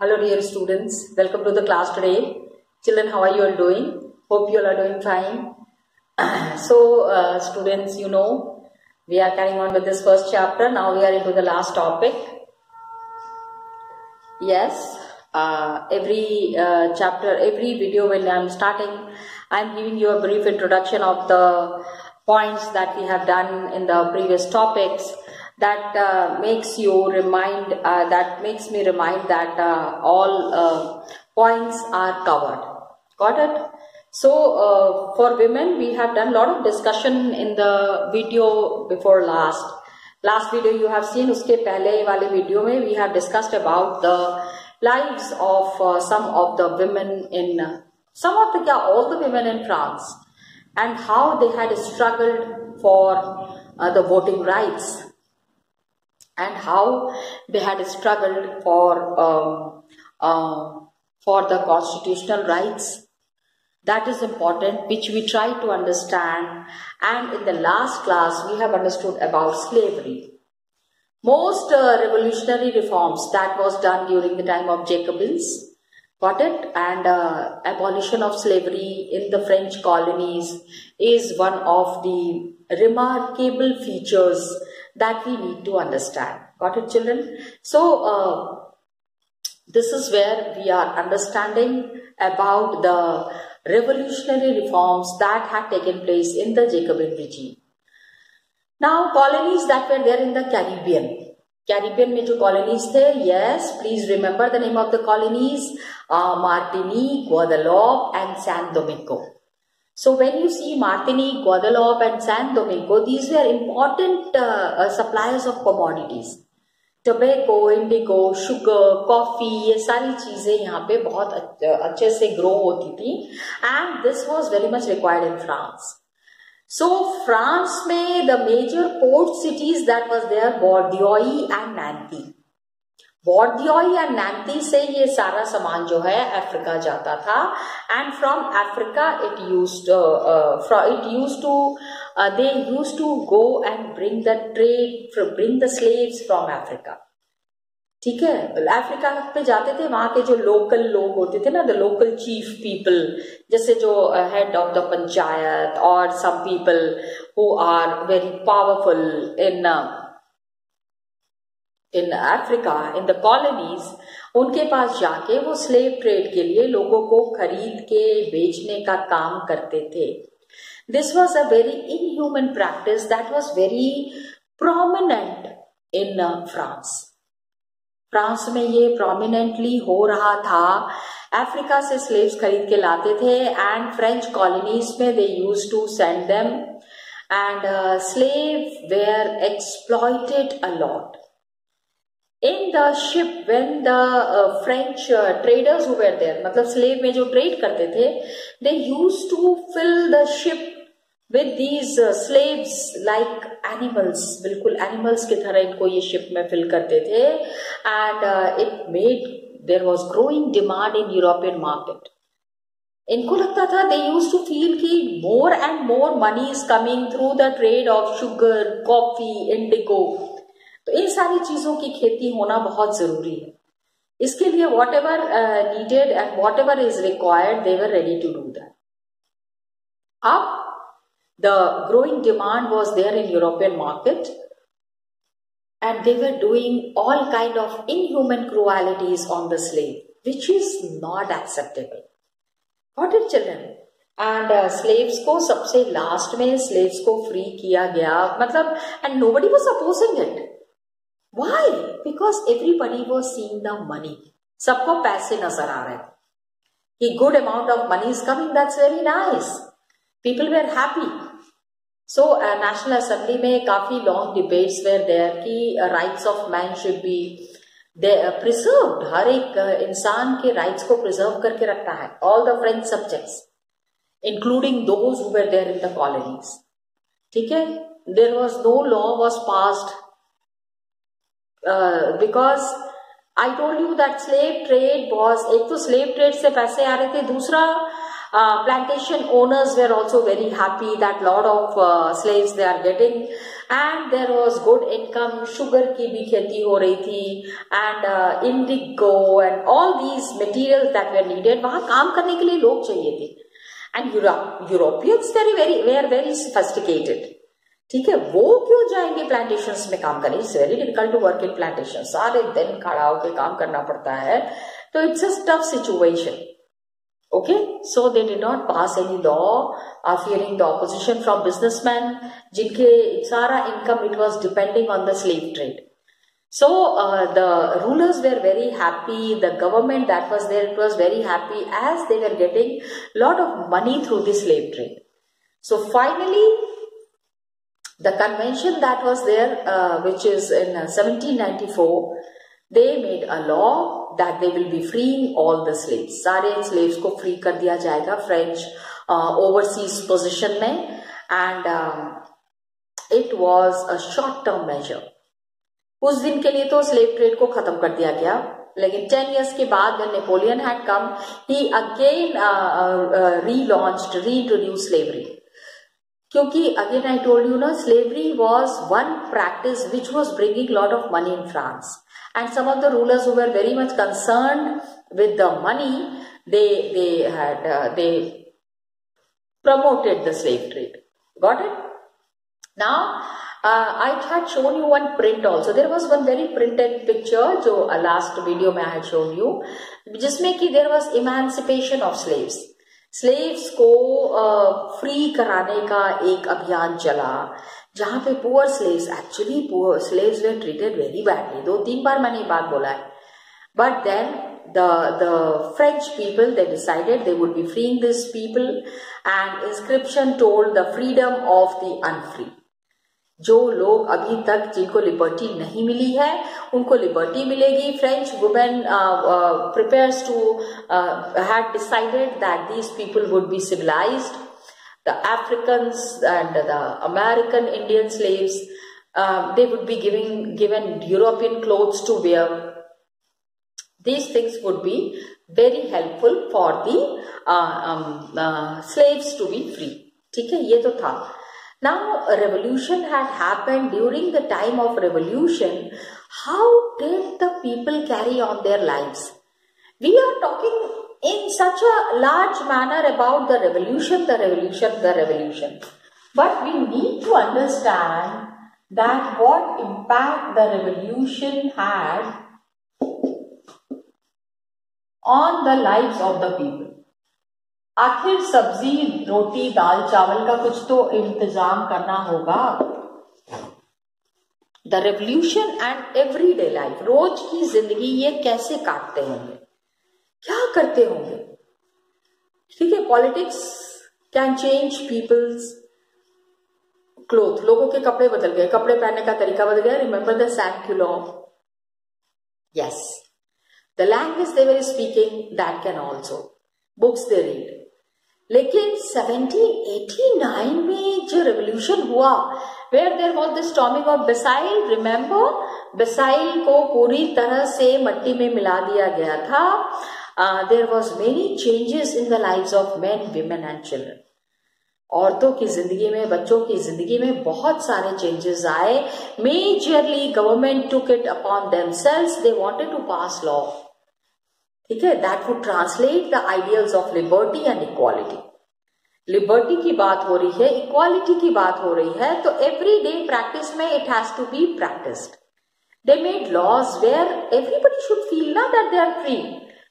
Hello dear students, welcome to the class today. Children, how are you all doing? Hope you all are doing fine. Students, we are carrying on with this first chapter. Now we are into the last topic. Yes, every chapter, every video when I am starting, I am giving you a brief introduction of the points that we have done in the previous topics. That makes me remind that all points are covered. Got it? So for women, we have done a lot of discussion in the video before last video you have seen. Uske pehle wale video mein we have discussed about the lives of some of the women in all the women in France, and how they had struggled for the voting rights, and how they had struggled for the constitutional rights. That is important, which we try to understand. And in the last class, we have understood about slavery. Most revolutionary reforms that was done during the time of Jacobins, got it? And abolition of slavery in the French colonies is one of the remarkable features that we need to understand. Got it, children? So this is where we are understanding about the revolutionary reforms that had taken place in the Jacobin regime. Now, colonies that were there in the Caribbean में जो colonies थे, yes, please remember the name of the colonies: Martinique, Guadeloupe, and San Domingo. So when you see Martinique, Guadeloupe, and San Domingo, these were important suppliers of commodities. Tobacco, Indigo, sugar, coffee, ये सारी चीजें यहाँ पे बहुत अच्छे से grow होती थी, and this was very much required in France. So France में the major port cities that was there Bordeaux and Nantes. Bordeaux and Nantes से ये सारा सामान जो है अफ्रीका जाता था, and from Africa they used to go and bring the slaves from Africa. ठीक है, अफ्रीका पे जाते थे, वहां के जो लोकल लोग होते थे ना, द लोकल चीफ पीपल, जैसे जो हेड ऑफ द पंचायत, और some people who are very powerful in Africa, in the colonies, उनके पास जाके वो स्लेव ट्रेड के लिए लोगों को खरीद के बेचने का काम करते थे. This was a very inhuman practice that was very prominent in France. France में ये prominently हो रहा था. अफ्रीका से slaves खरीद के लाते थे, and French colonies में they used to send them, and slaves were exploited a lot. In the ship, when the French traders who were there, मतलब slave में जो trade करते थे, they used to fill the ship with these slaves like animals. बिल्कुल animals की तरह इनको ये ship में fill करते थे, and there was growing demand in European market. इनको लगता था, they used to feel कि more and more money is coming through the trade of sugar, coffee, indigo. तो इन सारी चीजों की खेती होना बहुत जरूरी है. इसके लिए whatever needed and whatever is required, they were ready to do that. अब the growing demand was there in European market, and they were doing all kind of inhuman cruelties on the slave, which is not acceptable. Got it, children? And slaves को सबसे last में slaves को free किया गया, मतलब, and nobody was opposing it. Why? Because everybody was seeing the money. सबको पैसे नजर आ रहे थे कि good amount of money is coming. That's very nice. People were happy. So National Assembly में काफी long debates were there कि rights of man should be preserved. हर एक इंसान के rights को preserve करके रखता है. All the French subjects, including those who were there in the colonies. ठीक है? There was no law was passed because I told you that slave trade was, एक तो slave trade से पैसे आ रहे थे, दूसरा plantation owners were also very happy that lot of slaves they are getting, and there was good income, sugar की भी खेती हो रही थी, and indigo and all these materials that were needed. वहां काम करने के लिए लोग चाहिए थे. And Europeans were very sophisticated. ठीक है, वो क्यों जाएंगे प्लांटेशंस में काम करने? It's very difficult to work in plantation. सारे दिन खड़ा होकर काम करना पड़ता है, तो it's a tough situation. Okay, so they did not pass any law fearing the opposition from businessmen, जिनके सारा income it was depending on the slave trade. So the rulers were very happy. The government that was there, it was very happy as they were getting lot of money through the slave trade. So finally, the convention that was there, which is in 1794, they made a law that they will be freeing all the slaves. सारे slaves को free कर दिया जाएगा French overseas position में, and it was a short term measure. उस दिन के लिए तो slave trade को खत्म कर दिया गया, लेकिन 10 years के बाद when Napoleon had come, he again reintroduced slavery. क्योंकि again I told you ना, slavery was one practice which was bringing lot of money in France. And some of the rulers who were very much concerned with the money, they promoted the slave trade. Got it? Now, I had shown you one print also. There was one very printed picture, जो last video में I had shown you, जिसमें कि there was emancipation of slaves. Slaves को free कराने का एक अभियान चला, जहां पे poor slaves, actually poor slaves they treated very badly. 2-3 बार मैंने ये बात बोला है. But then the French people, they decided they would be freeing these people, and inscription told the freedom of the unfree. जो लोग अभी तक जिनको लिबर्टी नहीं मिली है, उनको लिबर्टी मिलेगी. French women prepares to had decided that these people would be civilized. The Africans and the American Indian slaves, they would be given European clothes to wear. These things would be very helpful for the slaves to be free. ठीक है, ये तो था. Now revolution had happened. During the time of revolution, how did the people carry on their lives? We are talking in such a large manner about the revolution. But we need to understand that what impact the revolution had on the lives of the people. आखिर सब्जी, रोटी, दाल, चावल का कुछ तो इंतजाम करना होगा. The revolution and everyday life, रोज की जिंदगी ये कैसे काटते होंगे, क्या करते होंगे. ठीक है, politics can change people's cloth. लोगों के कपड़े बदल गए, कपड़े पहनने का तरीका बदल गया. Remember the sansculottes. Yes, the language they were speaking, that can also. Books they read. लेकिन 1789 में जो रेवोल्यूशन हुआ, where there was the storming of Bastille. Remember, Bastille को पूरी तरह से मट्टी में मिला दिया गया था. There was many changes in the lives of men, women and children. औरतों की जिंदगी में, बच्चों की जिंदगी में बहुत सारे चेंजेस आए. Majorly government took it upon themselves. They wanted to pass law, ठीक है, that would translate the ideals of liberty and equality. Liberty की बात हो रही है, इक्वालिटी की बात हो रही है, तो एवरी डे प्रैक्टिस में it has to be practised. They made laws where everybody should feel ना दैट दे आर फ्री.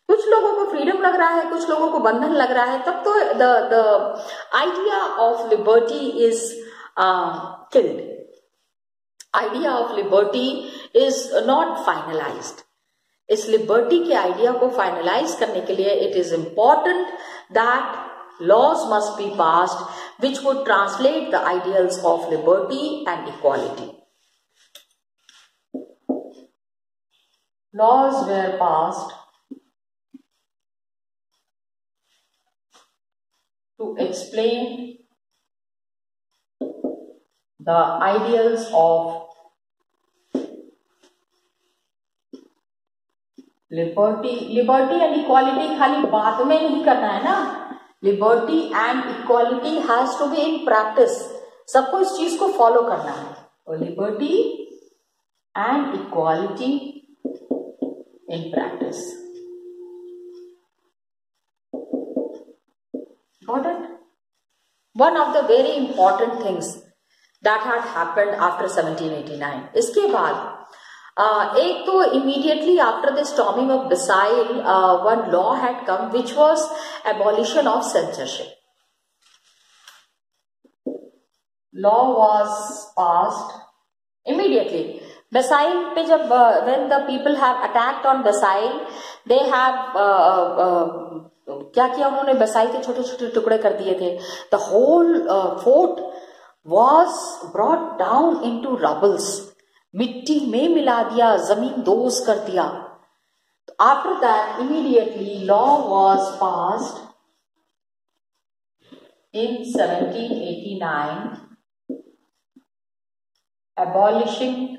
कुछ लोगों को फ्रीडम लग रहा है, कुछ लोगों को बंधन लग रहा है, तब तो the idea of liberty is killed. Idea of liberty is not finalised. इस लिबर्टी के आइडिया को फाइनलाइज करने के लिए it is important that laws must be passed which would translate the ideals of liberty and equality. Laws were passed to explain the ideals of liberty. Liberty and equality खाली बात में नहीं करना है ना. Liberty and equality has to be in practice. सबको इस चीज को फॉलो करना है. Liberty and equality in practice. Got it? One of the very important things that had happened after 1789. इसके बाद एक तो immediately after the storming of Bastille, one law had come which was abolition of censorship. Law was passed immediately. Bastille पे जब when the people have attacked on Bastille, they have क्या किया उन्होंने? Bastille के छोटे छोटे टुकड़े कर दिए थे. The whole fort was brought down into rubbles. मिट्टी में मिला दिया, जमीन दोज कर दिया. After that, immediately law was passed in 1789 abolishing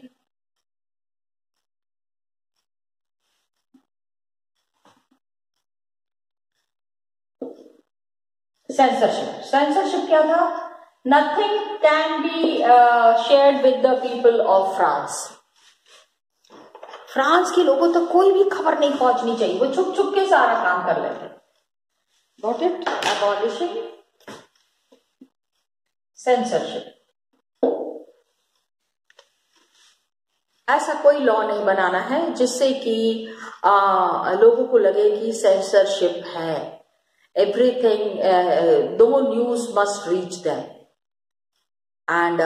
censorship. Censorship क्या था? Nothing can be shared with the people of France. France के लोगों तक कोई भी खबर नहीं पहुंचनी चाहिए, वो छुप छुप के सारा काम कर लेते. Got it? Abolishing censorship. ऐसा कोई लॉ नहीं बनाना है जिससे कि लोगों को लगे कि सेंसरशिप है. Everything, no news must reach them, and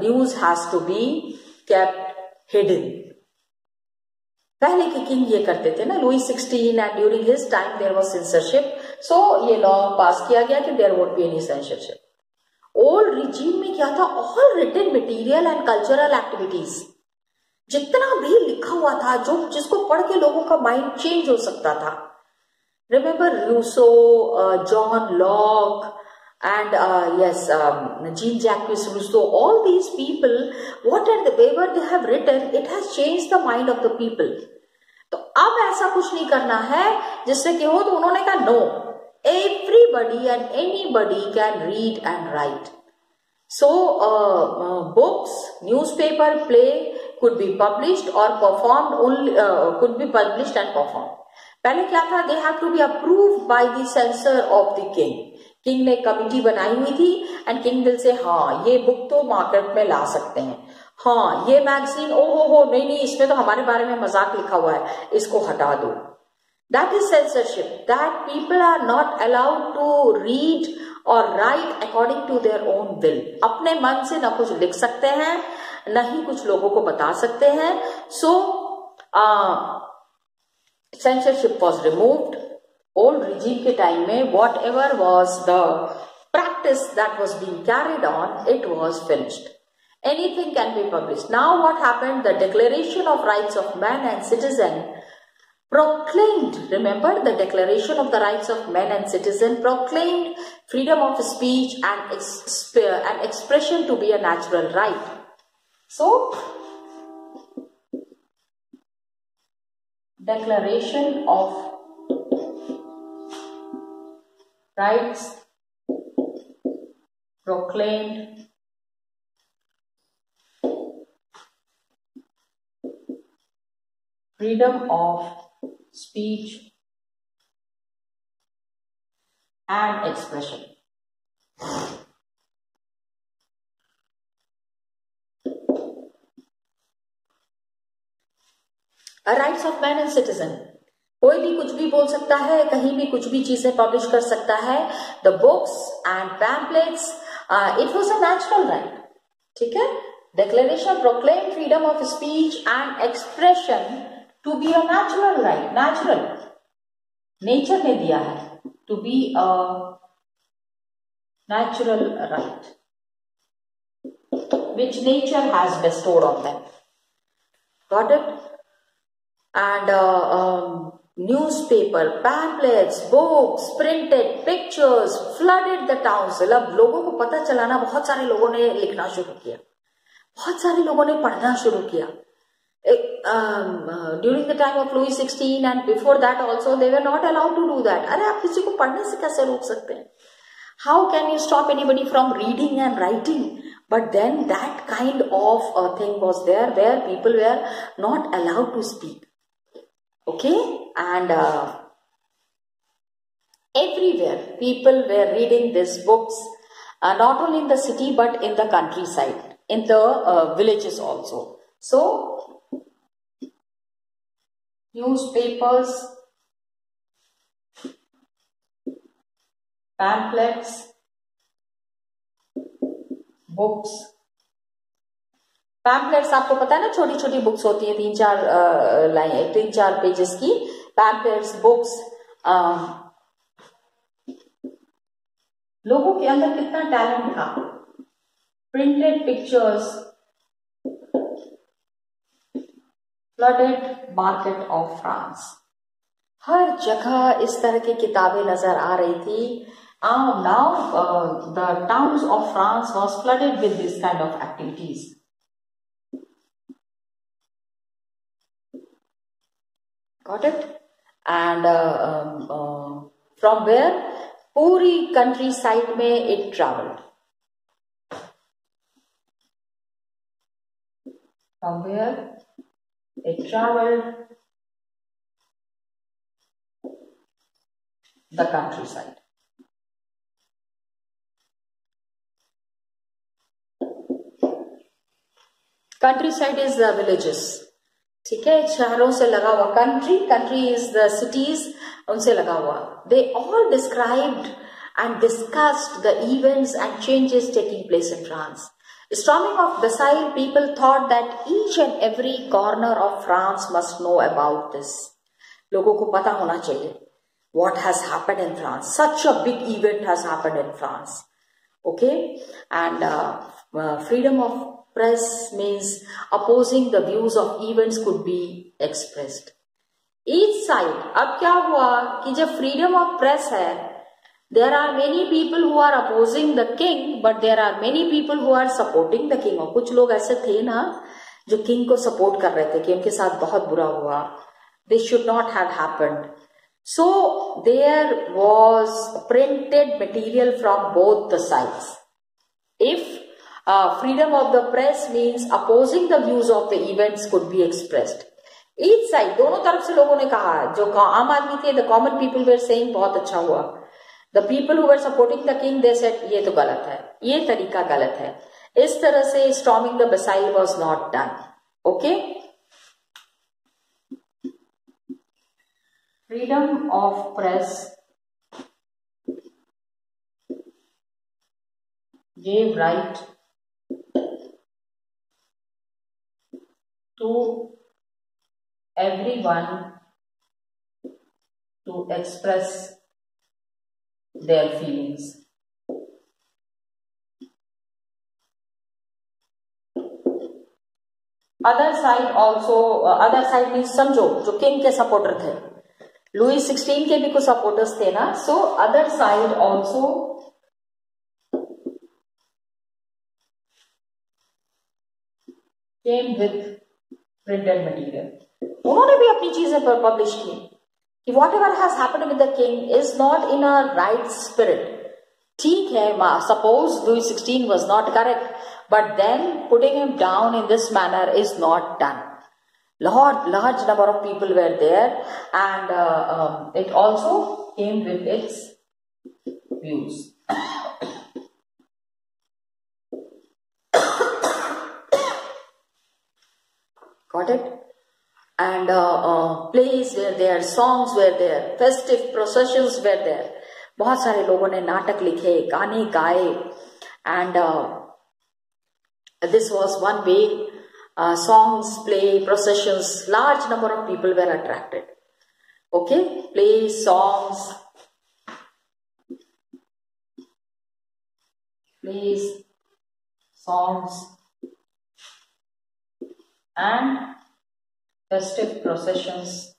news has to be kept hidden. पहले के किंग ये करते थे ना, Louis 16, and during his time there was censorship, so ये लॉ पास किया गया कि there won't be any censorship. Old regime में क्या था? All written material and cultural activities, जितना भी लिखा हुआ था, जो जिसको पढ़ के लोगों का माइंड चेंज हो सकता था. Remember Rousseau, John Locke, and yes, Jean-Jacques Rousseau. All these people, whatever they have written, it has changed the mind of the people. तो अब ऐसा कुछ नहीं करना है जिससे कि हो. तो उन्होंने कहा no, everybody and anybody can read and write. So books, newspaper, play could be published or performed only, could be published and performed. पहले क्या था? They have to be approved by the censor of the king. King ने committee बनाई हुई थी and king will say हाँ ये book तो मार्केट में ला सकते हैं, हाँ ये मैगजीन ओ हो नहीं नहीं इसमें तो हमारे बारे में मजाक लिखा हुआ है, इसको हटा दो. That is censorship. That people are not allowed to read और write according to their own will. अपने मन से न कुछ लिख सकते हैं, न ही कुछ लोगों को बता सकते हैं. सो censorship was removed. Old regime के time में whatever was the practice that was being carried on, it was finished. Anything can be published. Now what happened? The Declaration of Rights of Man and Citizen proclaimed, remember the Declaration of the Rights of Man and Citizen proclaimed freedom of speech and expression to be a natural right. So Declaration of Rights proclaimed freedom of speech and expression. Rights of man and citizen. कोई भी कुछ भी बोल सकता है, कहीं भी कुछ भी चीजें पब्लिश कर सकता है. The books and pamphlets, it was a natural right. ठीक है. Declaration proclaim freedom of speech and expression to be a natural right. Natural, nature ने दिया है to be a natural right which nature has bestowed on them. Got it? And newspaper, pamphlets, books, printed pictures flooded the towns. अब लोगों को पता चला ना, बहुत सारे लोगों ने लिखना शुरू किया, बहुत सारे लोगों ने पढ़ना शुरू किया. During the time of Louis XVI and before that also they were not allowed to do that. अरे आप किसी को पढ़ने से कैसे रोक सकते हैं? How can you stop anybody from reading and writing? But then that kind of a thing was there where people were not allowed to speak. Okay, and everywhere people were reading these books, not only in the city but in the countryside, in the villages also. So newspapers, pamphlets, books, pamphlets आपको पता है ना, छोटी छोटी books होती है, 3-4 line, 3-4 pages की pamphlets, books. लोगों के अंदर कितना टैलेंट था। Printed pictures, flooded market of France, हर जगह इस तरह की किताबें नजर आ रही थी। Now the towns of France was flooded with this kind of activities. Got it? And from where पूरी countryside में it traveled. From where it traveled the countryside. Countryside is the villages. ठीक है, शहरों से लगा हुआ, country is the cities, उनसे लगा हुआ. They all described and discussed the events and changes taking place in France. Storming of Versailles, people thought that each and every corner of France must know about this. लोगों को पता होना चाहिए what has happened in France. Such a big event has happened in France. Okay, and freedom of press means opposing the views of events could be expressed. Each side, अब क्या हुआ कि जब freedom of press है, there are many people who are opposing the king, but there are many people who are supporting the king. और कुछ लोग ऐसे थे ना जो king को support कर रहे थे कि उनके साथ बहुत बुरा हुआ. This should not have happened. So there was printed material from both the sides. If freedom of the press means opposing the views of the events could be expressed. Each side, दोनों तरफ से लोगों ने कहा, जो आम आदमी थे, the common people were saying बहुत अच्छा हुआ. The people who were supporting the king, they said ये तो गलत है, ये तरीका गलत है. इस तरह से storming the Bastille was not done. Okay? Freedom of press gave right to everyone to express their feelings. Other side also, other side means समझो जो किंग के सपोर्टर थे, लुई 16 के भी कुछ सपोर्टर्स थे ना. So other side also came with printed material. उन्होंने भी अपनी चीजें पब्लिश की कि whatever has happened with the king is not in a right spirit. ठीक है, suppose Louis XVI was not correct, but then putting him down in this manner is not done. Large number of people were there, and it also came with its views. Got it? And plays were there, songs were there, festive processions were there. बहुत सारे लोगों ने नाटक लिखे, गाने गाए, and this was one way. Songs, play, processions, large number of people were attracted. Okay, plays, songs, and festive processions.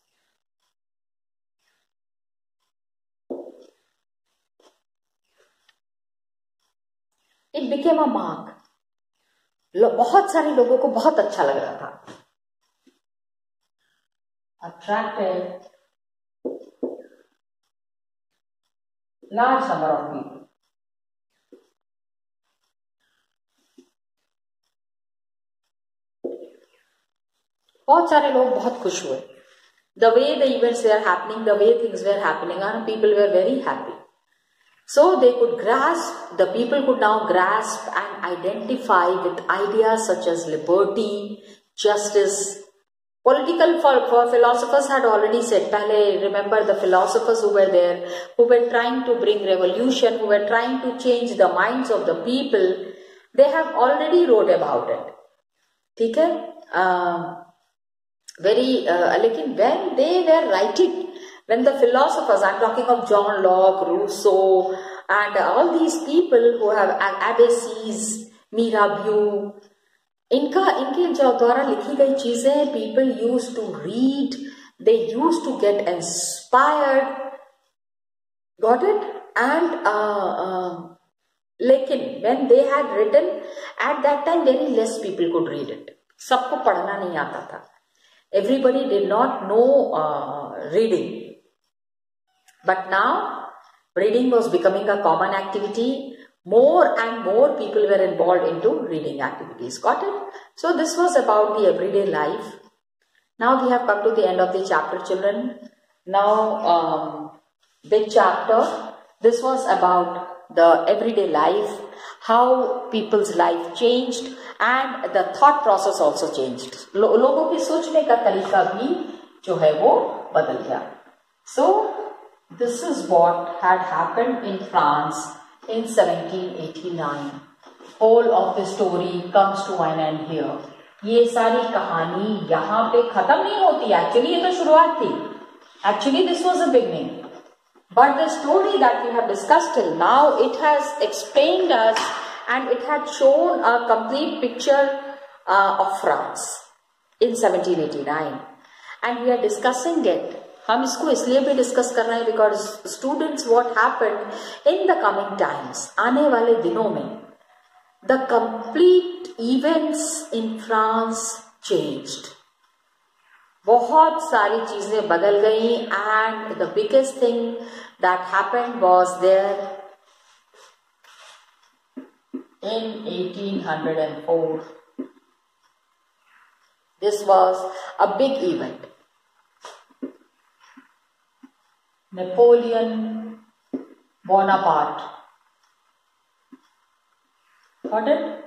It became a mark. बहुत सारे लोगों को बहुत अच्छा लग रहा था. Attracted large number of people. बहुत सारे लोग बहुत खुश हुए. The way the events were happening, the way things were happening, and people were very happy. So they could grasp, the people could now grasp and identify with ideas such as liberty, justice. Political philosophers had already said, pehle remember the philosophers who were there, who were trying to bring revolution, who were trying to change the minds of the people, they have already wrote about it. ठीक है? लेकिन when they were writing, when the philosophers, I'm talking of John Locke, Rousseau, and all these people who have Agassiz, Mirabeau, इनके जो द्वारा लिखी गई चीजें, people used to read, they used to get inspired, got it? And लेकिन when they had written, at that time very less people could read it. सबको पढ़ना नहीं आता था. Everybody did not know reading. But now reading was becoming a common activity. More and more people were involved into reading activities. Got it? So this was about the everyday life. Now we have come to the end of the chapter, children. Now big chapter. This was about the everyday life, how people's life changed, and the thought process also changed. लोगों की सोचने का तरीका भी जो है वो बदल गया. So this is what had happened in France in 1789. Whole of the story comes to an end here. ये सारी कहानी यहाँ पे खत्म नहीं होती. Actually ये तो शुरुआत थी. Actually this was a beginning. But the story that we have discussed till now, it has explained us and it had shown a complete picture of France in 1789. And we are discussing it. हम इसको इसलिए भी discuss कर रहे हैं because students, what happened in the coming times, आने वाले दिनों में, the complete events in France changed. बहुत सारी चीजें बदल गई and the biggest thing that happened was there in 1804. This was a big event. Napoleon Bonaparte. Got it?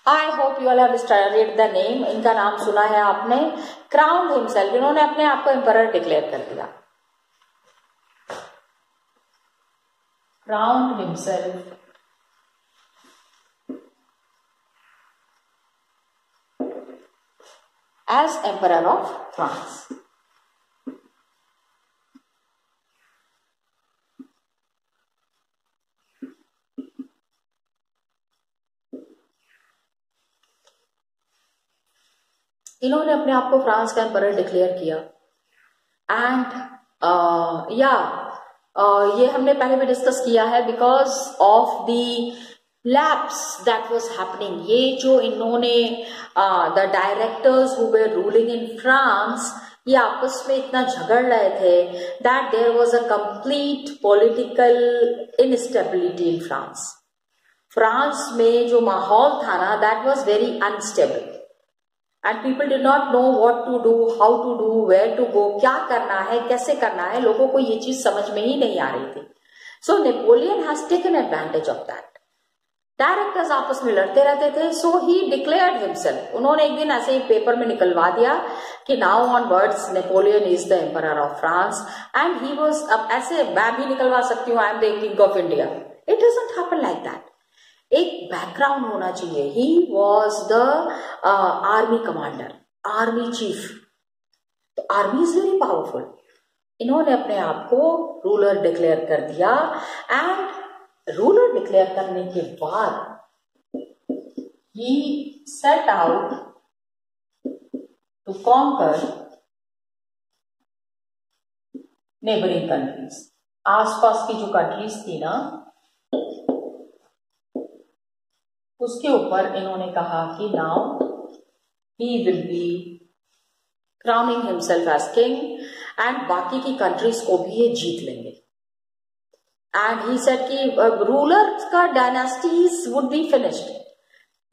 I hope you all have studied the name. इनका नाम सुना है आपने. Crowned himself. इन्होंने अपने आप को एम्परर डिक्लेयर कर दिया. Crowned himself as Emperor of France. इन्होंने अपने आप को फ्रांस का एम्परर डिक्लेयर किया. एंड ये हमने पहले भी डिस्कस किया है because of the lapse that was happening. ये जो इन्होंने the directors who were ruling in France, ये आपस में इतना झगड़ रहे थे that there was a complete political instability in France. France में जो माहौल था ना, that was very unstable. And people did not know what to do, how to do, where to go, क्या करना है, कैसे करना है. लोगों को ये चीज समझ में ही नहीं आ रही थी. So Napoleon has taken advantage of that. Directors आपस में लड़ते रहते थे. So he declared himself. उन्होंने एक दिन ऐसे ही पेपर में निकलवा दिया कि now onwards Napoleon is the emperor of France. And he was, अब ऐसे मैं भी निकलवा सकती हूँ, I am the king of India. It doesn't happen like that. एक बैकग्राउंड होना चाहिए. He was the army commander, army chief. तो आर्मी इज वेरी पावरफुल. इन्होंने अपने आप को रूलर डिक्लेयर कर दिया. एंड रूलर डिक्लेयर करने के बाद ही set out to conquer neighbouring countries. आसपास की जो कंट्रीज थी ना, उसके ऊपर इन्होंने कहा कि now he will be crowning himself as king and बाकी की कंट्रीज को भी ये जीत लेंगे. एंड ही सेड कि रूलर का dynasties would be finished.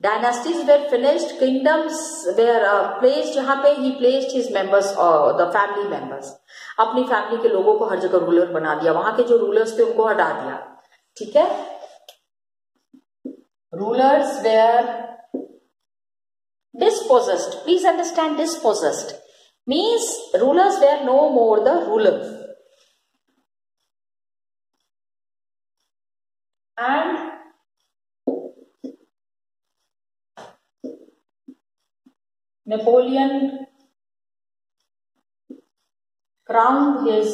Dynasties were finished, kingdoms were placed, जहाँ पे he placed his members, the family members, अपनी फैमिली के लोगों को हर जगह रूलर बना दिया, वहां के जो रूलर्स थे उनको हटा दिया. ठीक है, rulers were dispossessed. Please understand, dispossessed means rulers were no more the rulers. And Napoleon crowned his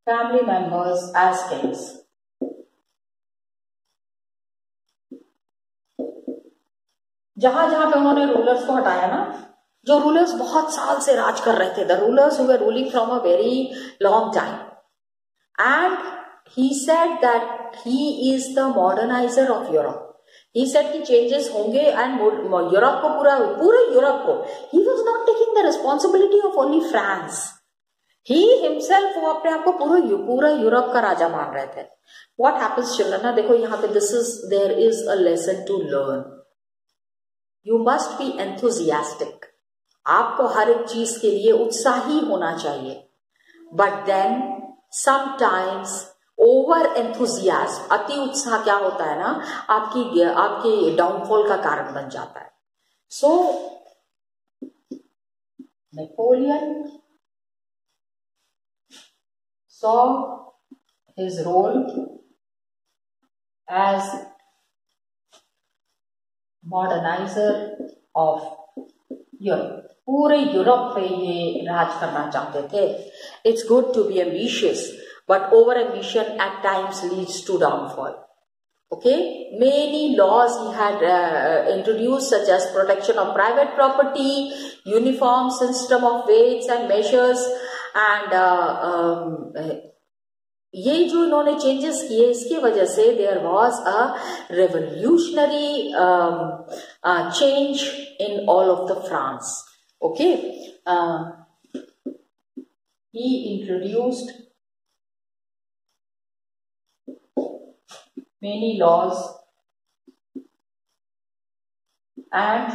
family members as kings. जहां जहां पे उन्होंने रूलर्स को हटाया ना, जो रूलर्स बहुत साल से राज कर रहे थे, the rulers who were ruling from a very long time, and he said that he is the moderniser of Europe. He said कि चेंजेस होंगे एंड यूरोप को पूरे यूरोप को. He was not taking the responsibility of only France. He himself, वो अपने आप को पूरा यूरोप का राजा मान रहे थे. What happens children? ना देखो यहाँ पे there is a lesson to learn. You must be enthusiastic. आपको हर एक चीज के लिए उत्साही होना चाहिए. But then sometimes over enthusiasm, अति उत्साह क्या होता है ना, आपके डाउनफॉल का कारण बन जाता है. So Napoleon saw his role as moderniser of Europe. पूरे यूरोप पे ये राज करना चाहते थे. It's good to be ambitious, but over ambition at times leads to downfall. Okay, many laws he had introduced, such as protection of private property, uniform system of weights and measures, and ये जो इन्होंने changes किए, इसके वजह से there was a revolutionary change in all of the France. Okay, he introduced many laws, and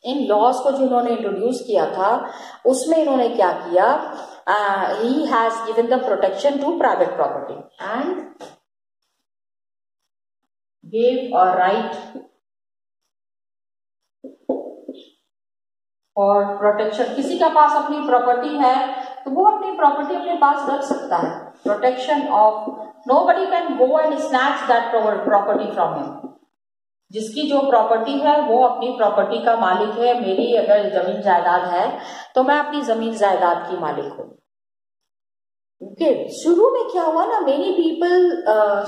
इन laws को जो इन्होंने इंट्रोड्यूस किया था उसमें इन्होंने क्या किया, he has given the protection to private property and gave a right for protection. किसी का पास अपनी प्रॉपर्टी है तो वो अपनी प्रॉपर्टी अपने पास रख सकता है. Protection of, nobody can go and snatch that property from him. जिसकी जो प्रॉपर्टी है वो अपनी प्रॉपर्टी का मालिक है. मेरी अगर जमीन जायदाद है तो मैं अपनी जमीन जायदाद की मालिक हूं. ओके, शुरू में क्या हुआ ना, many people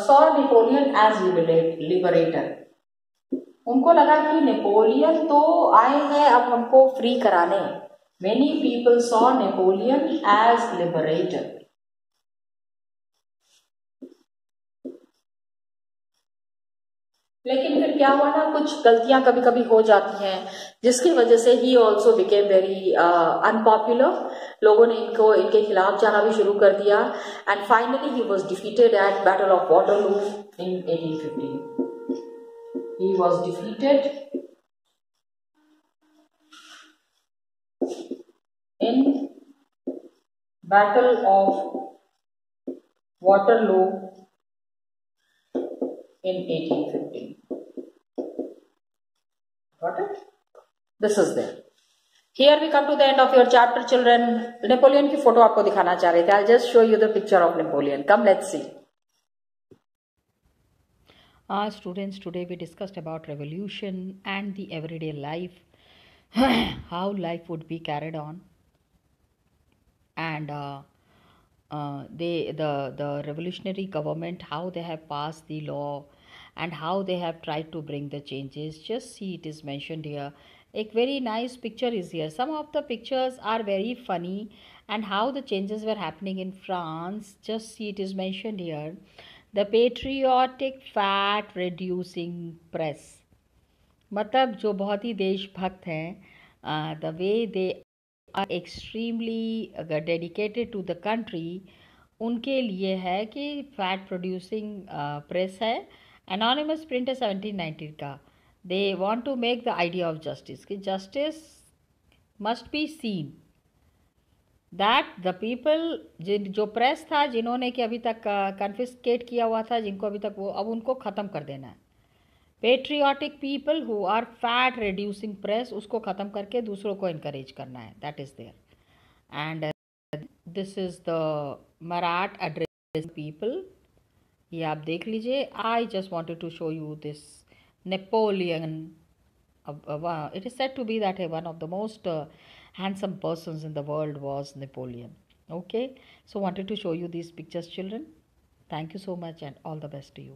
saw Napoleon as liberator. उनको लगा कि नेपोलियन तो आए हैं अब हमको फ्री कराने. Many people saw Napoleon as liberator. लेकिन फिर क्या हुआ ना, कुछ गलतियां कभी कभी हो जाती हैं जिसकी वजह से he also became very unpopular. लोगों ने इनके खिलाफ जाना भी शुरू कर दिया. And finally he was defeated at battle of Waterloo in 1815. He was defeated in battle of Waterloo in 1815. Got it? This is there. Here we come to the end of your chapter, children. Napoleon की photo आपको दिखाना चाह रहे थे. I'll just show you the picture of Napoleon. Come, let's see. Students, today we discussed about revolution and the everyday life, how life would be carried on, and the revolutionary government, how they have passed the law and how they have tried to bring the changes. Just see, it is mentioned here. A very nice picture is here. Some of the pictures are very funny, and how the changes were happening in France. Just see, it is mentioned here. The patriotic fat reducing press. मतलब जो बहुत ही देशभक्त हैं, the way they are extremely dedicated to the country, उनके लिए है कि fat producing press है. एनोनिमस प्रिंट है 1790 का. They want to make the idea of justice कि justice must be seen, that the people जो प्रेस था, जिन्होंने कि अभी तक कन्फिस्केट किया हुआ था, जिनको अभी तक, वो अब उनको ख़त्म कर देना है. Patriotic people who are fat reducing press, उसको ख़त्म करके दूसरों को इनकरेज करना है. That is there. And this is the मराठ एड्रेस पीपल. ये आप देख लीजिए. I just wanted to show you this Napoleon. It is said to be that one of the most handsome persons in the world was Napoleon. Okay, so wanted to show you these pictures, children. Thank you so much and all the best to you.